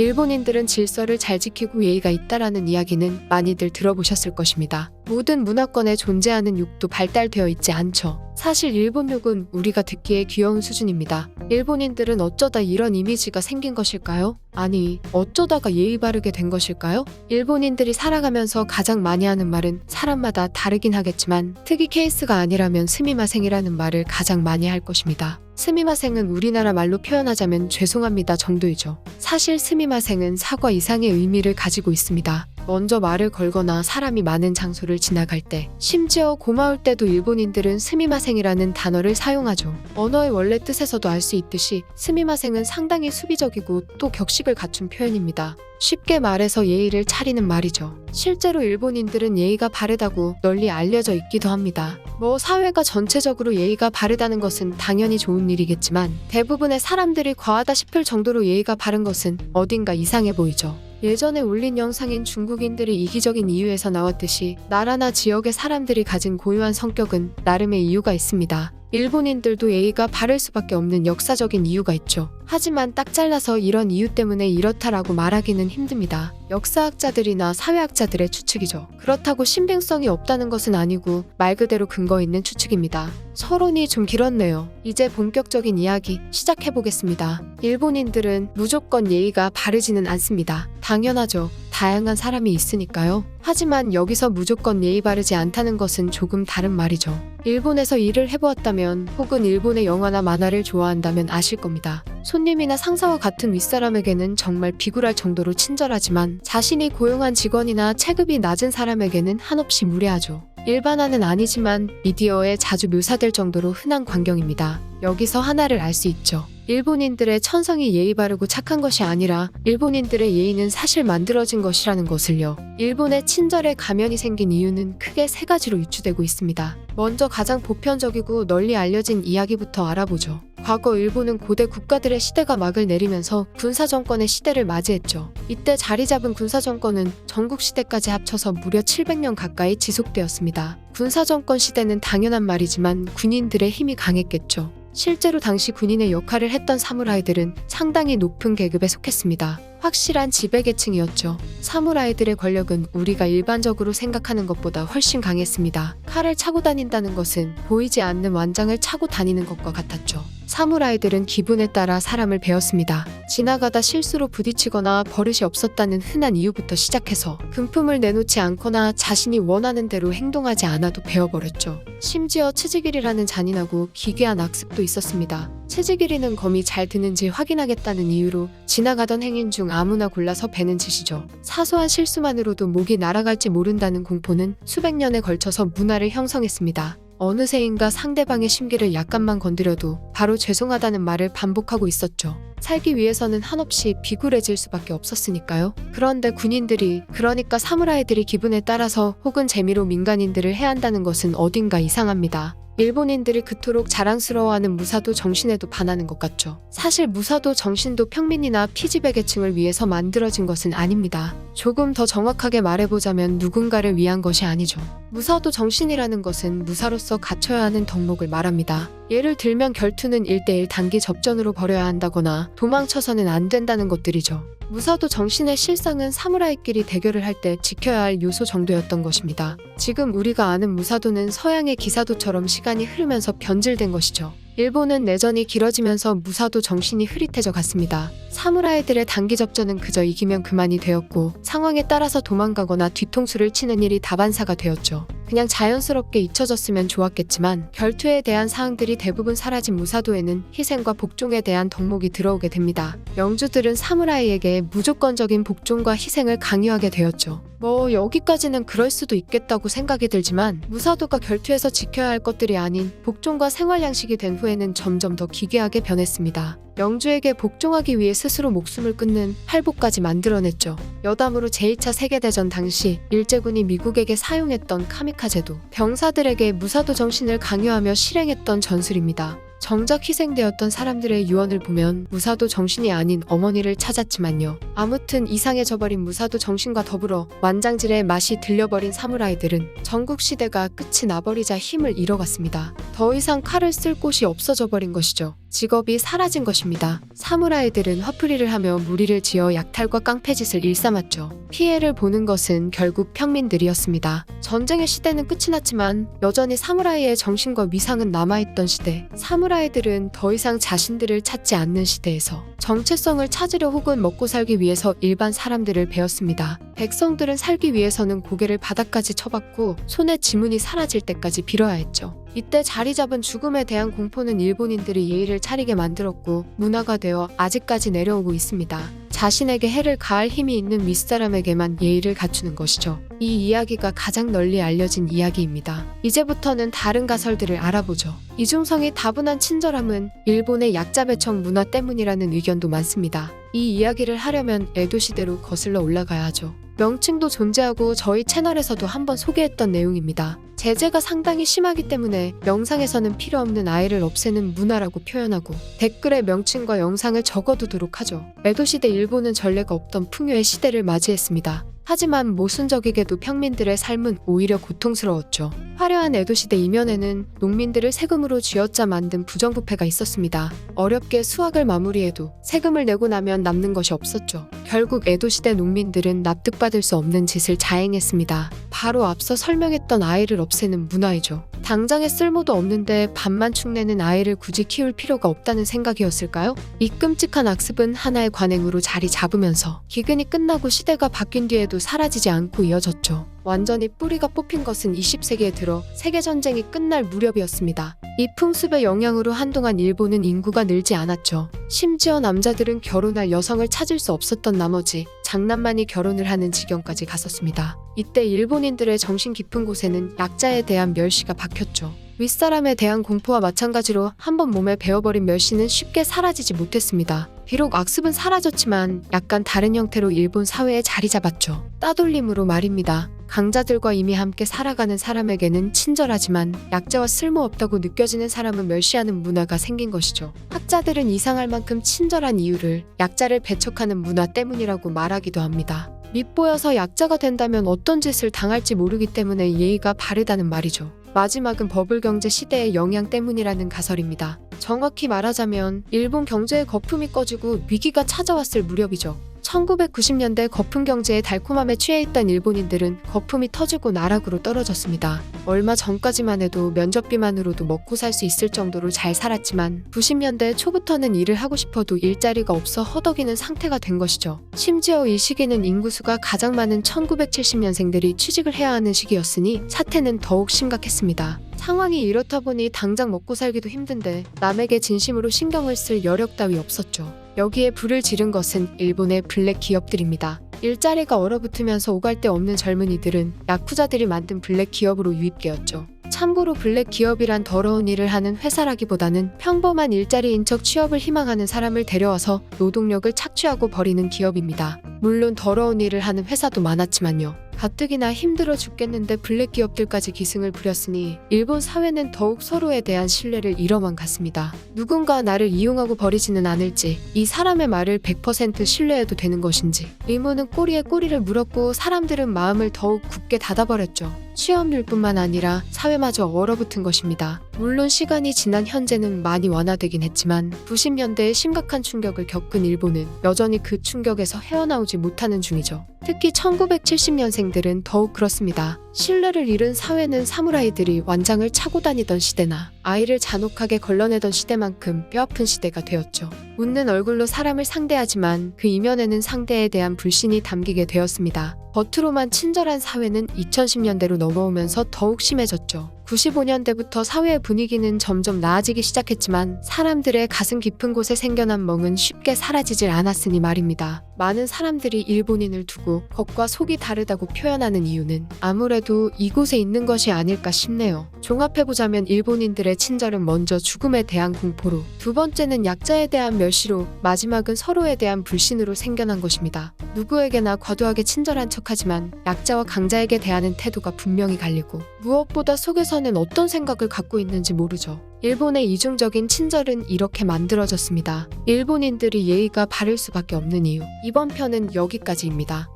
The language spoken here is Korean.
일본인들은 질서를 잘 지키고 예의가 있다라는 이야기는 많이들 들어보셨을 것입니다. 모든 문화권에 존재하는 욕도 발달되어 있지 않죠. 사실 일본 욕은 우리가 듣기에 귀여운 수준입니다. 일본인들은 어쩌다 이런 이미지가 생긴 것일까요? 아니, 어쩌다가 예의 바르게 된 것일까요? 일본인들이 살아가면서 가장 많이 하는 말은 사람마다 다르긴 하겠지만 특이 케이스가 아니라면 스미마생이라는 말을 가장 많이 할 것입니다. 스미마생은 우리나라 말로 표현하자면 죄송합니다 정도이죠. 사실 스미마생은 사과 이상의 의미를 가지고 있습니다. 먼저 말을 걸거나 사람이 많은 장소를 지나갈 때, 심지어 고마울 때도 일본인들은 스미마생이라는 단어를 사용하죠. 언어의 원래 뜻에서도 알 수 있듯이 스미마생은 상당히 수비적이고 또 격식을 갖춘 표현입니다. 쉽게 말해서 예의를 차리는 말이죠. 실제로 일본인들은 예의가 바르다고 널리 알려져 있기도 합니다. 사회가 전체적으로 예의가 바르다는 것은 당연히 좋은 일이겠지만 대부분의 사람들이 과하다 싶을 정도로 예의가 바른 것은 어딘가 이상해 보이죠. 예전에 올린 영상인 중국인들이 이기적인 이유에서 나왔듯이 나라나 지역의 사람들이 가진 고유한 성격은 나름의 이유가 있습니다. 일본인들도 예의가 바를 수밖에 없는 역사적인 이유가 있죠. 하지만 딱 잘라서 이런 이유 때문에 이렇다라고 말하기는 힘듭니다. 역사학자들이나 사회학자들의 추측이죠. 그렇다고 신빙성이 없다는 것은 아니고 말 그대로 근거 있는 추측입니다. 서론이 좀 길었네요. 이제 본격적인 이야기 시작해보겠습니다. 일본인들은 무조건 예의가 바르지는 않습니다. 당연하죠. 다양한 사람이 있으니까요. 하지만 여기서 무조건 예의 바르지 않다는 것은 조금 다른 말이죠. 일본에서 일을 해보았다면 혹은 일본의 영화나 만화를 좋아한다면 아실 겁니다. 손님이나 상사와 같은 윗사람에게는 정말 비굴할 정도로 친절하지만 자신이 고용한 직원이나 체급이 낮은 사람에게는 한없이 무례하죠. 일반화는 아니지만 미디어에 자주 묘사될 정도로 흔한 광경입니다. 여기서 하나를 알 수 있죠. 일본인들의 천성이 예의 바르고 착한 것이 아니라 일본인들의 예의는 사실 만들어진 것이라는 것을요. 일본의 친절에 가면이 생긴 이유는 크게 세 가지로 유추되고 있습니다. 먼저 가장 보편적이고 널리 알려진 이야기부터 알아보죠. 과거 일본은 고대 국가들의 시대가 막을 내리면서 군사정권의 시대를 맞이했죠. 이때 자리 잡은 군사정권은 전국시대까지 합쳐서 무려 700년 가까이 지속되었습니다. 군사정권 시대는 당연한 말이지만 군인들의 힘이 강했겠죠. 실제로 당시 군인의 역할을 했던 사무라이들은 상당히 높은 계급에 속했습니다. 확실한 지배계층이었죠. 사무라이들의 권력은 우리가 일반적으로 생각하는 것보다 훨씬 강했습니다. 칼을 차고 다닌다는 것은 보이지 않는 완장을 차고 다니는 것과 같았죠. 사무라이들은 기분에 따라 사람을 베었습니다. 지나가다 실수로 부딪히거나 버릇이 없었다는 흔한 이유부터 시작해서 금품을 내놓지 않거나 자신이 원하는 대로 행동하지 않아도 베어버렸죠. 심지어 치지길이라는 잔인하고 기괴한 악습도 있었습니다. 치지길이는 검이 잘 드는지 확인하겠다는 이유로 지나가던 행인 중 아무나 골라서 베는 짓이죠. 사소한 실수만으로도 목이 날아갈지 모른다는 공포는 수백 년에 걸쳐서 문화를 형성했습니다. 어느새인가 상대방의 심기를 약간만 건드려도 바로 죄송하다는 말을 반복하고 있었죠. 살기 위해서는 한없이 비굴해질 수밖에 없었으니까요. 그런데 군인들이, 그러니까 사무라이들이 기분에 따라서 혹은 재미로 민간인들을 해한다는 것은 어딘가 이상합니다. 일본인들이 그토록 자랑스러워하는 무사도 정신에도 반하는 것 같죠. 사실 무사도 정신도 평민이나 피지배 계층을 위해서 만들어진 것은 아닙니다. 조금 더 정확하게 말해보자면 누군가를 위한 것이 아니죠. 무사도 정신이라는 것은 무사로서 갖춰야 하는 덕목을 말합니다. 예를 들면 결투는 1대1 단기 접전으로 벌여야 한다거나 도망쳐서는 안 된다는 것들이죠. 무사도 정신의 실상은 사무라이끼리 대결을 할 때 지켜야 할 요소 정도였던 것입니다. 지금 우리가 아는 무사도는 서양의 기사도처럼 시간이 흐르면서 변질된 것이죠. 일본은 내전이 길어지면서 무사도 정신이 흐릿해져 갔습니다. 사무라이들의 단기 접전은 그저 이기면 그만이 되었고 상황에 따라서 도망가거나 뒤통수를 치는 일이 다반사가 되었죠. 그냥 자연스럽게 잊혀졌으면 좋았겠지만 결투에 대한 사항들이 대부분 사라진 무사도에는 희생과 복종에 대한 덕목이 들어오게 됩니다. 영주들은 사무라이에게 무조건적인 복종과 희생을 강요하게 되었죠. 여기까지는 그럴 수도 있겠다고 생각이 들지만 무사도가 결투에서 지켜야 할 것들이 아닌 복종과 생활 양식이 된 후에는 점점 더 기괴하게 변했습니다. 영주에게 복종하기 위해 스스로 목숨을 끊는 할복까지 만들어냈죠. 여담으로 제2차 세계대전 당시 일제군이 미국에게 사용했던 카미카제도, 병사들에게 무사도 정신을 강요하며 실행했던 전술입니다. 정작 희생되었던 사람들의 유언을 보면 무사도 정신이 아닌 어머니를 찾았지만요. 아무튼 이상해져버린 무사도 정신과 더불어 완장질의 맛이 들려버린 사무라이들은 전국시대가 끝이 나버리자 힘을 잃어갔습니다. 더 이상 칼을 쓸 곳이 없어져 버린 것이죠. 직업이 사라진 것입니다. 사무라이들은 화풀이를 하며 무리를 지어 약탈과 깡패짓을 일삼았죠. 피해를 보는 것은 결국 평민들이었습니다. 전쟁의 시대는 끝이 났지만 여전히 사무라이의 정신과 위상은 남아있던 시대. 사무라이들은 더 이상 자신들을 찾지 않는 시대에서 정체성을 찾으려 혹은 먹고 살기 위해서 일반 사람들을 베었습니다. 백성들은 살기 위해서는 고개를 바닥까지 쳐박고 손에 지문이 사라질 때까지 빌어야 했죠. 이때 자리 잡은 죽음에 대한 공포는 일본인들이 예의를 차리게 만들었고 문화가 되어 아직까지 내려오고 있습니다. 자신에게 해를 가할 힘이 있는 윗사람에게만 예의를 갖추는 것이죠. 이 이야기가 가장 널리 알려진 이야기입니다. 이제부터는 다른 가설들을 알아보죠. 이중성이 다분한 친절함은 일본의 약자배척 문화 때문이라는 의견도 많습니다. 이 이야기를 하려면 에도 시대로 거슬러 올라가야 하죠. 명칭도 존재하고 저희 채널에서도 한번 소개했던 내용입니다. 제재가 상당히 심하기 때문에 명상에서는 필요 없는 아이를 없애는 문화라고 표현하고 댓글에 명칭과 영상을 적어두도록 하죠. 에도 시대 일본은 전례가 없던 풍요의 시대를 맞이했습니다. 하지만 모순적이게도 평민들의 삶은 오히려 고통스러웠죠. 화려한 에도시대 이면에는 농민들을 세금으로 쥐어짜 만든 부정부패가 있었습니다. 어렵게 수확을 마무리해도 세금을 내고 나면 남는 것이 없었죠. 결국 에도시대 농민들은 납득받을 수 없는 짓을 자행했습니다. 바로 앞서 설명했던 아이를 없애는 문화이죠. 당장에 쓸모도 없는데 밥만 축내는 아이를 굳이 키울 필요가 없다는 생각이었을까요? 이 끔찍한 악습은 하나의 관행으로 자리 잡으면서 기근이 끝나고 시대가 바뀐 뒤에도 사라지지 않고 이어졌죠. 완전히 뿌리가 뽑힌 것은 20세기에 들어 세계전쟁이 끝날 무렵이었습니다. 이 풍습의 영향으로 한동안 일본은 인구가 늘지 않았죠. 심지어 남자들은 결혼할 여성을 찾을 수 없었던 나머지 장남만이 결혼을 하는 지경까지 갔었습니다. 이때 일본인들의 정신 깊은 곳에는 약자에 대한 멸시가 박혔죠. 윗사람에 대한 공포와 마찬가지로 한번 몸에 배어버린 멸시는 쉽게 사라지지 못했습니다. 비록 악습은 사라졌지만 약간 다른 형태로 일본 사회에 자리 잡았죠. 따돌림으로 말입니다. 강자들과 이미 함께 살아가는 사람에게는 친절하지만 약자와 쓸모없다고 느껴지는 사람은 멸시하는 문화가 생긴 것이죠. 학자들은 이상할 만큼 친절한 이유를 약자를 배척하는 문화 때문이라고 말하기도 합니다. 밉보여서 약자가 된다면 어떤 짓을 당할지 모르기 때문에 예의가 바르다는 말이죠. 마지막은 버블경제 시대의 영향 때문이라는 가설입니다. 정확히 말하자면 일본 경제의 거품이 꺼지고 위기가 찾아왔을 무렵이죠. 1990년대 거품 경제의 달콤함에 취해 있던 일본인들은 거품이 터지고 나락으로 떨어졌습니다. 얼마 전까지만 해도 면접비만으로도 먹고 살 수 있을 정도로 잘 살았지만 90년대 초부터는 일을 하고 싶어도 일자리가 없어 허덕이는 상태가 된 것이죠. 심지어 이 시기는 인구수가 가장 많은 1970년생들이 취직을 해야 하는 시기였으니 사태는 더욱 심각했습니다. 상황이 이렇다 보니 당장 먹고 살기도 힘든데 남에게 진심으로 신경을 쓸 여력 따위 없었죠. 여기에 불을 지른 것은 일본의 블랙 기업들입니다. 일자리가 얼어붙으면서 오갈 데 없는 젊은이들은 야쿠자들이 만든 블랙 기업으로 유입되었죠. 참고로 블랙 기업이란 더러운 일을 하는 회사라기보다는 평범한 일자리인 척 취업을 희망하는 사람을 데려와서 노동력을 착취하고 버리는 기업입니다. 물론 더러운 일을 하는 회사도 많았지만요. 가뜩이나 힘들어 죽겠는데 블랙 기업들까지 기승을 부렸으니 일본 사회는 더욱 서로에 대한 신뢰를 잃어만 갔습니다. 누군가 나를 이용하고 버리지는 않을지, 이 사람의 말을 100% 신뢰해도 되는 것인지 의문은 꼬리에 꼬리를 물었고 사람들은 마음을 더욱 굳게 닫아버렸죠. 취업률뿐만 아니라 사회마저 얼어붙은 것입니다. 물론 시간이 지난 현재는 많이 완화되긴 했지만 90년대에 심각한 충격을 겪은 일본은 여전히 그 충격에서 헤어나오지 못하는 중이죠. 특히 1970년생들은 더욱 그렇습니다. 신뢰를 잃은 사회는 사무라이들이 완장을 차고 다니던 시대나 아이를 잔혹하게 걸러내던 시대만큼 뼈아픈 시대가 되었죠. 웃는 얼굴로 사람을 상대하지만 그 이면에는 상대에 대한 불신이 담기게 되었습니다. 겉으로만 친절한 사회는 2010년대로 넘어오면서 더욱 심해졌죠. 95년대부터 사회의 분위기는 점점 나아지기 시작했지만 사람들의 가슴 깊은 곳에 생겨난 멍은 쉽게 사라지질 않았으니 말입니다. 많은 사람들이 일본인을 두고 겉과 속이 다르다고 표현하는 이유는 아무래도 이곳에 있는 것이 아닐까 싶네요. 종합해보자면 일본인들의 친절은 먼저 죽음에 대한 공포로, 두 번째는 약자에 대한 멸시로, 마지막은 서로에 대한 불신으로 생겨난 것입니다. 누구에게나 과도하게 친절한 척하지만 약자와 강자에게 대하는 태도가 분명히 갈리고 무엇보다 속에서는 어떤 생각을 갖고 있는지 모르죠. 일본의 이중적인 친절은 이렇게 만들어졌습니다. 일본인들이 예의가 바를 수밖에 없는 이유. 이번 편은 여기까지입니다.